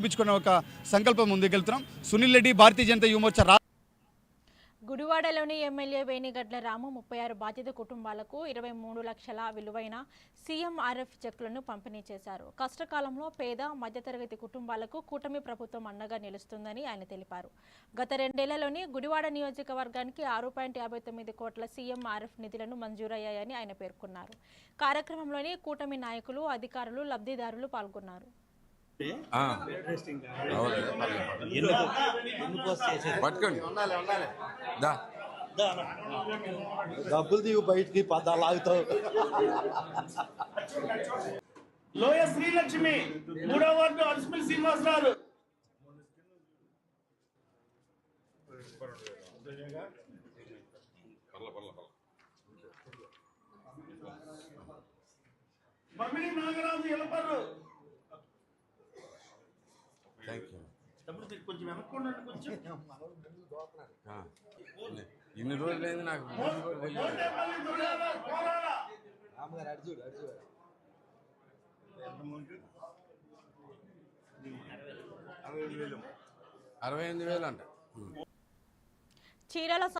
చూపించుకునే ఒక సంకల్పం ముందుకెళ్తున్నాం. సునీల్ రెడ్డి భారతీయ జనతా యువమోర్చా గుడివాడలోని ఎమ్మెల్యే వేణిగడ్ల రాము 36 బాధిత కుటుంబాలకు 23 లక్షల విలువైన సీఎంఆర్ఎఫ్ చెక్కులను పంపిణీ చేశారు. కష్టకాలంలో పేద మధ్యతరగతి కుటుంబాలకు కూటమి ప్రభుత్వం అండగా నిలుస్తుందని ఆయన తెలిపారు. గత 2 ఏళ్లలోని గుడివాడ నియోజకవర్గానికి 6.59 కోట్ల సీఎంఆర్ఎఫ్ నిధులను మంజూరయ్యాయని ఆయన పేర్కొన్నారు. కార్యక్రమంలోని కూటమి నాయకులు, అధికారులు, లబ్ధిదారులు పాల్గొన్నారు. డబ్బులు దిగు బయటికి లాగుతావు. లోయ శ్రీలక్ష్మి 3వ వార్డు అల్స్మిల్ శ్రీనివాసరావు మమ్మిడి నాగరాజు ఎలపర్రు. కొంచెం వెనక్కుండా కొంచెం ఇన్ని రోజులైంది నాకు అరవై 68,000 అంట. చీరాల